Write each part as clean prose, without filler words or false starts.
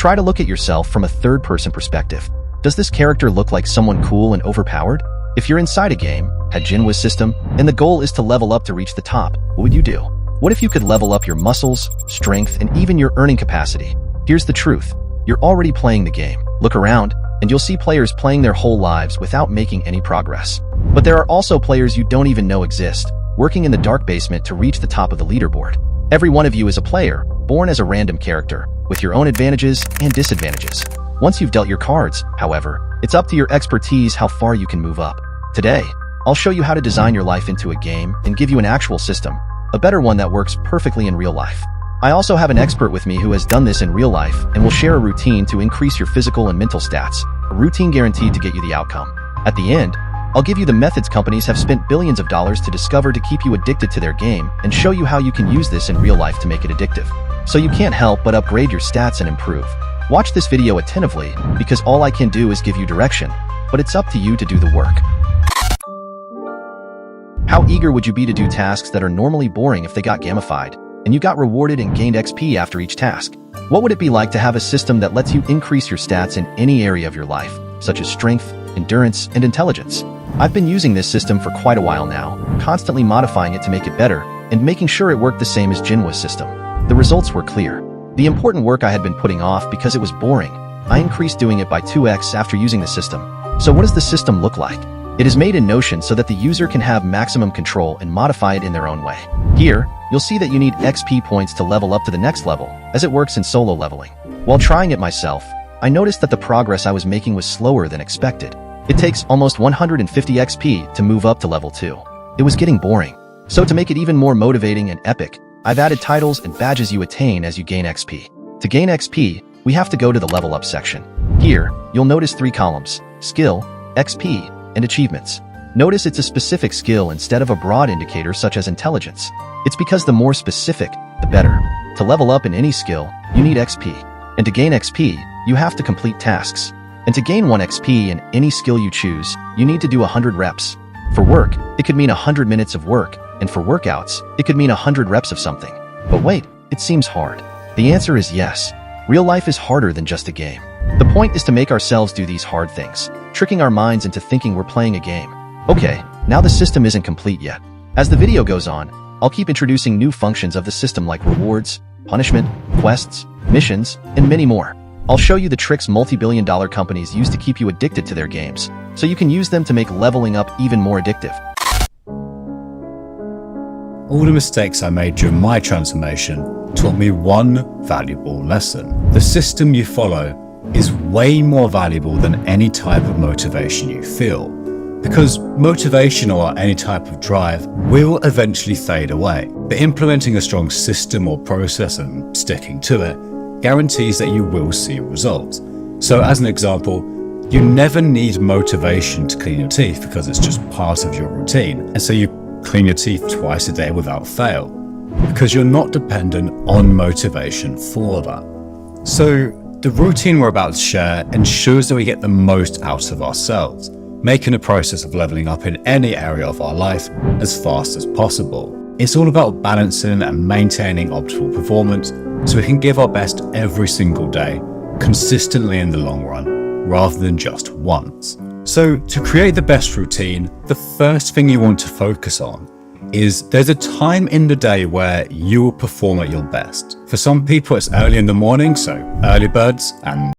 Try to look at yourself from a third-person perspective. Does this character look like someone cool and overpowered? If you're inside a game, had Jinwa's system, and the goal is to level up to reach the top, what would you do? What if you could level up your muscles, strength, and even your earning capacity? Here's the truth. You're already playing the game. Look around, and you'll see players playing their whole lives without making any progress. But there are also players you don't even know exist, working in the dark basement to reach the top of the leaderboard. Every one of you is a player, born as a random character, with your own advantages and disadvantages. Once you've dealt your cards, however, it's up to your expertise how far you can move up. Today, I'll show you how to design your life into a game and give you an actual system, a better one that works perfectly in real life. I also have an expert with me who has done this in real life and will share a routine to increase your physical and mental stats, a routine guaranteed to get you the outcome. At the end, I'll give you the methods companies have spent billions of dollars to discover to keep you addicted to their game and show you how you can use this in real life to make it addictive. So you can't help but upgrade your stats and improve. Watch this video attentively because all I can do is give you direction, but it's up to you to do the work. How eager would you be to do tasks that are normally boring if they got gamified, and you got rewarded and gained XP after each task? What would it be like to have a system that lets you increase your stats in any area of your life, such as strength, endurance, and intelligence? I've been using this system for quite a while now, constantly modifying it to make it better, and making sure it worked the same as Jinwa's system. The results were clear. The important work I had been putting off because it was boring, I increased doing it by 2x after using the system. So what does the system look like? It is made in Notion so that the user can have maximum control and modify it in their own way. Here, you'll see that you need XP points to level up to the next level, as it works in solo leveling. While trying it myself, I noticed that the progress I was making was slower than expected. It takes almost 150 XP to move up to level 2. It was getting boring. So to make it even more motivating and epic, I've added titles and badges you attain as you gain XP. To gain XP, we have to go to the level up section. Here, you'll notice 3 columns: skill, XP, and achievements. Notice it's a specific skill instead of a broad indicator such as intelligence. It's because the more specific, the better. To level up in any skill, you need XP. And to gain XP, you have to complete tasks. And to gain 1 XP in any skill you choose, you need to do 100 reps. For work, it could mean 100 minutes of work, and for workouts, it could mean 100 reps of something. But wait, it seems hard. The answer is yes. Real life is harder than just a game. The point is to make ourselves do these hard things, tricking our minds into thinking we're playing a game. Okay, now the system isn't complete yet. As the video goes on, I'll keep introducing new functions of the system like rewards, punishment, quests, missions, and many more. I'll show you the tricks multi-billion-dollar companies use to keep you addicted to their games, so you can use them to make leveling up even more addictive. All the mistakes I made during my transformation taught me one valuable lesson. The system you follow is way more valuable than any type of motivation you feel, because motivation or any type of drive will eventually fade away. But implementing a strong system or process and sticking to it guarantees that you will see results. So as an example, you never need motivation to clean your teeth because it's just part of your routine. And so you clean your teeth twice a day without fail, because you're not dependent on motivation for that. So the routine we're about to share ensures that we get the most out of ourselves, making the process of leveling up in any area of our life as fast as possible. It's all about balancing and maintaining optimal performance so we can give our best every single day, consistently in the long run, rather than just once. So to create the best routine, the first thing you want to focus on is there's a time in the day where you will perform at your best. For some people, it's early in the morning, so early birds and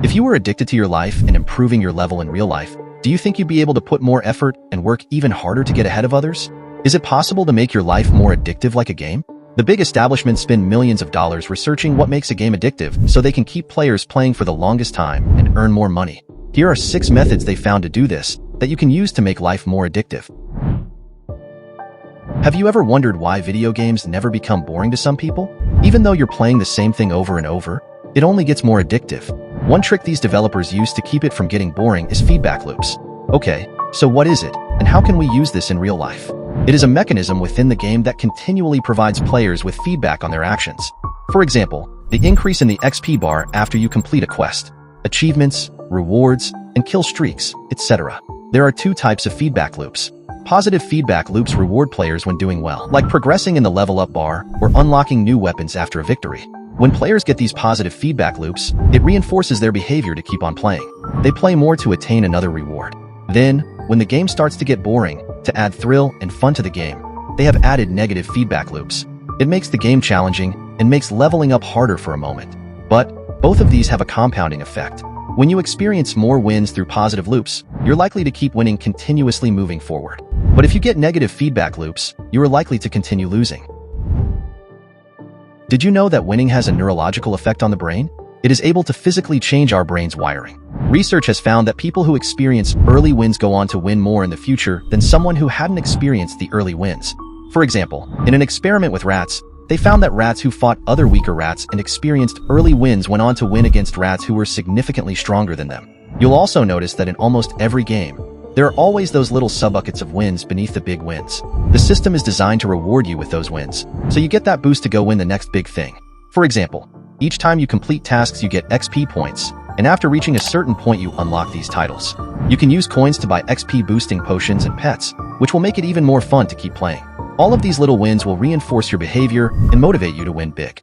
If you were addicted to your life and improving your level in real life, do you think you'd be able to put more effort and work even harder to get ahead of others? Is it possible to make your life more addictive like a game? The big establishments spend millions of dollars researching what makes a game addictive so they can keep players playing for the longest time and earn more money. Here are 6 methods they found to do this that you can use to make life more addictive. Have you ever wondered why video games never become boring to some people? Even though you're playing the same thing over and over, it only gets more addictive. One trick these developers use to keep it from getting boring is feedback loops. Okay, so what is it, and how can we use this in real life? It is a mechanism within the game that continually provides players with feedback on their actions. For example, the increase in the XP bar after you complete a quest, achievements, rewards, and kill streaks, etc. There are 2 types of feedback loops. Positive feedback loops reward players when doing well, like progressing in the level up bar or unlocking new weapons after a victory. When players get these positive feedback loops, it reinforces their behavior to keep on playing. They play more to attain another reward. Then, when the game starts to get boring, to add thrill and fun to the game, they have added negative feedback loops. It makes the game challenging and makes leveling up harder for a moment. But both of these have a compounding effect. When you experience more wins through positive loops, you're likely to keep winning continuously moving forward. But if you get negative feedback loops, you are likely to continue losing. Did you know that winning has a neurological effect on the brain? It is able to physically change our brain's wiring. Research has found that people who experience early wins go on to win more in the future than someone who hadn't experienced the early wins. For example, in an experiment with rats, they found that rats who fought other weaker rats and experienced early wins went on to win against rats who were significantly stronger than them. You'll also notice that in almost every game, there are always those little sub-buckets of wins beneath the big wins. The system is designed to reward you with those wins, so you get that boost to go win the next big thing. For example, each time you complete tasks you get XP points, and after reaching a certain point you unlock these titles. You can use coins to buy XP boosting potions and pets, which will make it even more fun to keep playing. All of these little wins will reinforce your behavior and motivate you to win big.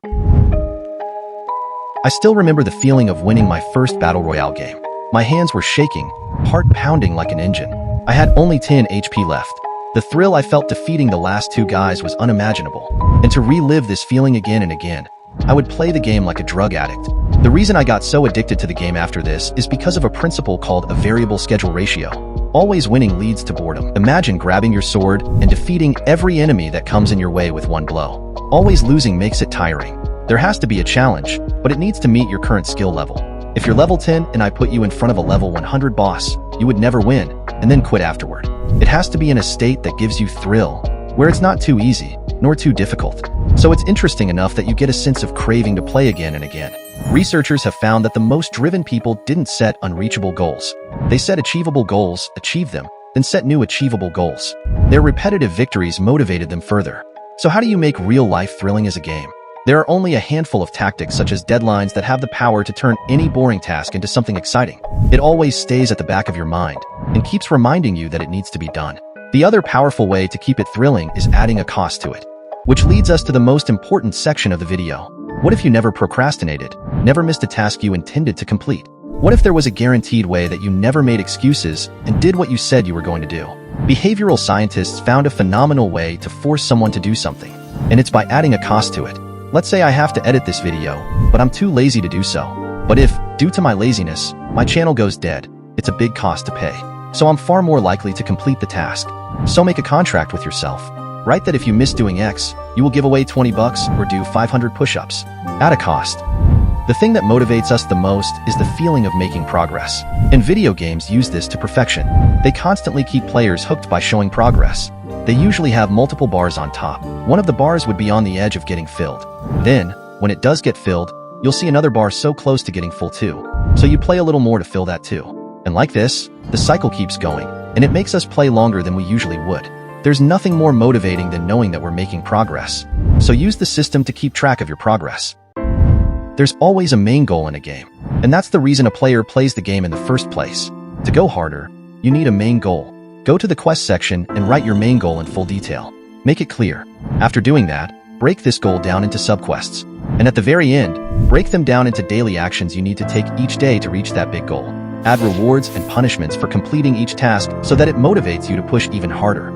I still remember the feeling of winning my first Battle Royale game. My hands were shaking, heart pounding like an engine. I had only 10 HP left. The thrill I felt defeating the last 2 guys was unimaginable. And to relive this feeling again and again, I would play the game like a drug addict. The reason I got so addicted to the game after this is because of a principle called a variable schedule ratio. Always winning leads to boredom. Imagine grabbing your sword and defeating every enemy that comes in your way with one blow. Always losing makes it tiring. There has to be a challenge, but it needs to meet your current skill level. If you're level 10 and I put you in front of a level 100 boss, you would never win, and then quit afterward. It has to be in a state that gives you thrill, where it's not too easy, nor too difficult. So it's interesting enough that you get a sense of craving to play again and again. Researchers have found that the most driven people didn't set unreachable goals. They set achievable goals, achieved them, then set new achievable goals. Their repetitive victories motivated them further. So how do you make real life thrilling as a game? There are only a handful of tactics such as deadlines that have the power to turn any boring task into something exciting. It always stays at the back of your mind and keeps reminding you that it needs to be done. The other powerful way to keep it thrilling is adding a cost to it. Which leads us to the most important section of the video. What if you never procrastinated, never missed a task you intended to complete? What if there was a guaranteed way that you never made excuses and did what you said you were going to do? Behavioral scientists found a phenomenal way to force someone to do something, and it's by adding a cost to it. Let's say I have to edit this video, but I'm too lazy to do so. But if, due to my laziness, my channel goes dead, it's a big cost to pay. So I'm far more likely to complete the task. So make a contract with yourself. Write that if you miss doing X, you will give away $20 or do 500 push-ups. At a cost. The thing that motivates us the most is the feeling of making progress. And video games use this to perfection. They constantly keep players hooked by showing progress. They usually have multiple bars on top. One of the bars would be on the edge of getting filled. Then, when it does get filled, you'll see another bar so close to getting full too. So you play a little more to fill that too. And like this, the cycle keeps going, and it makes us play longer than we usually would. There's nothing more motivating than knowing that we're making progress. So use the system to keep track of your progress. There's always a main goal in a game, and that's the reason a player plays the game in the first place. To go harder, you need a main goal. Go to the quest section and write your main goal in full detail. Make it clear. After doing that, break this goal down into subquests. And at the very end, break them down into daily actions you need to take each day to reach that big goal. Add rewards and punishments for completing each task so that it motivates you to push even harder.